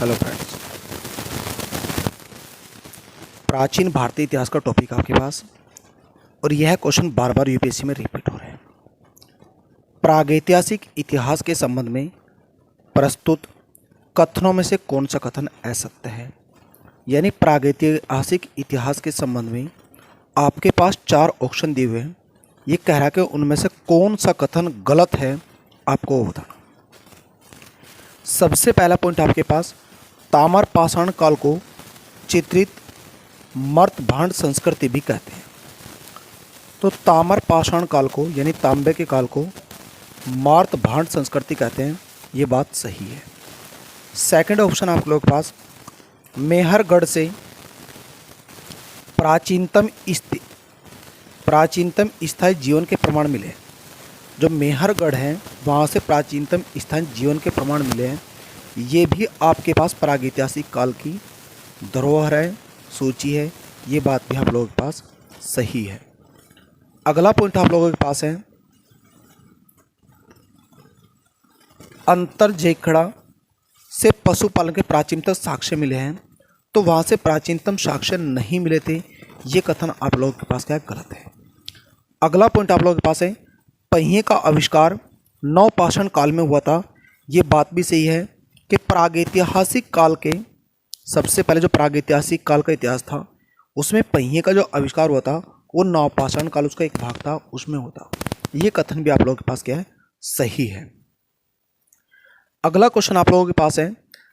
Hello friends, प्राचीन भारतीय इतिहास का टॉपिक आपके पास और यह क्वेश्चन बार बार यूपीएससी में रिपीट हो रहे हैं। प्रागैतिहासिक इतिहास के संबंध में प्रस्तुत कथनों में से कौन सा कथन असत्य है? यानी प्रागैतिहासिक इतिहास के संबंध में आपके पास 4 ऑप्शन दिए हुए हैं। ये कह रहा है कि उनमें से कौन सा कथन गलत है, आपको वो बताना। सबसे पहला पॉइंट आपके पास, ताम्र पाषाण काल को चित्रित मर्तभांड संस्कृति भी कहते हैं। तो ताम्र पाषाण काल को यानी तांबे के काल को मर्तभांड संस्कृति कहते हैं, ये बात सही है। सेकंड ऑप्शन आप लोगों के पास, मेहरगढ़ से प्राचीनतम स्थायी जीवन के प्रमाण मिले। जो मेहरगढ़ हैं वहाँ से प्राचीनतम स्थायी जीवन के प्रमाण मिले हैं। ये भी आपके पास प्रागैतिहासिक काल की धरोहर है, सूची है, ये बात भी आप लोगों के पास सही है। अगला पॉइंट आप लोगों के पास है, अंतरजेखड़ा से पशुपालन के प्राचीनतम साक्ष्य मिले हैं। तो वहाँ से प्राचीनतम साक्ष्य नहीं मिले थे, ये कथन आप लोगों के पास क्या गलत है। अगला पॉइंट आप लोगों के पास है, पहिए का आविष्कार नवपाषाण काल में हुआ था। ये बात भी सही है कि प्रागैतिहासिक काल के सबसे पहले जो प्रागैतिहासिक काल का इतिहास था उसमें पहिए का जो आविष्कार हुआ था वो नवपाषाण काल उसका एक भाग था, उसमें होता। ये कथन भी आप लोगों के पास क्या है, सही है। अगला क्वेश्चन आप लोगों के पास है,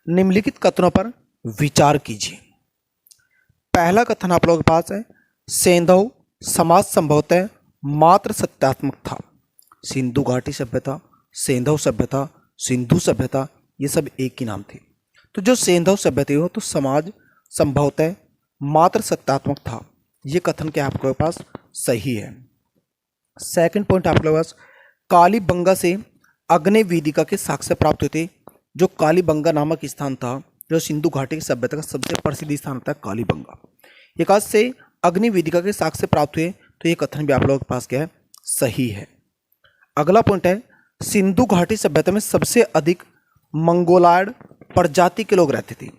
निम्नलिखित कथनों पर विचार कीजिए। पहला कथन आप लोगों के पास है, सेंधव समाज संभवतः मात्र सत्यात्मक था। सिंधु घाटी सभ्यता, सेंधव सभ्यता, सिंधु सभ्यता, ये सब एक ही नाम थे। तो जो सेंधव सभ्यता हो तो समाज संभवतः मात्र सत्यात्मक था, ये कथन क्या आपके पास सही है। सेकंड पॉइंट आप लोगों के पास, कालीबंगा से अग्नि वेदिका के साक्ष्य प्राप्त हुए थे। जो कालीबंगा नामक स्थान था, जो सिंधु घाटी की सभ्यता का सबसे प्रसिद्ध स्थान होता है कालीबंगा, एक आज से अग्नि वेदिका के साक्ष्य प्राप्त हुए। तो ये कथन भी आप लोगों के पास क्या है, सही है। अगला पॉइंट है, सिंधु घाटी सभ्यता में सबसे अधिक मंगोलायड प्रजाति के लोग रहते थे।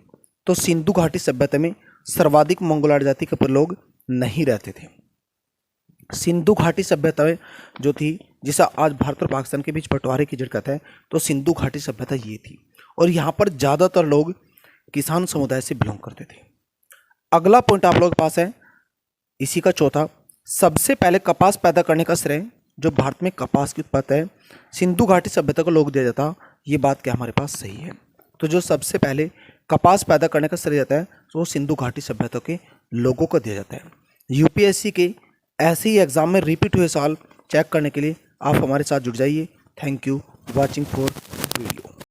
तो सिंधु घाटी सभ्यता में सर्वाधिक मंगोलायड जाति के लोग नहीं रहते थे। सिंधु घाटी सभ्यता जो थी, जिसे आज भारत और पाकिस्तान के बीच बंटवारे की जड़ कहता है, तो सिंधु घाटी सभ्यता ये थी और यहाँ पर ज़्यादातर लोग किसान समुदाय से बिलोंग करते थे। अगला पॉइंट आप लोगों के पास है, इसी का चौथा, सबसे पहले कपास पैदा करने का श्रेय जो भारत में कपास की उत्पत्ति है सिंधु घाटी सभ्यता को लोग दिया जाता। ये बात क्या हमारे पास सही है। तो जो सबसे पहले कपास पैदा करने का श्रेय जाता है तो वो सिंधु घाटी सभ्यता के लोगों को दिया जाता है। यूपीएससी के ऐसे ही एग्जाम में रिपीट हुए सवाल चेक करने के लिए आप हमारे साथ जुड़ जाइए। Thank you watching for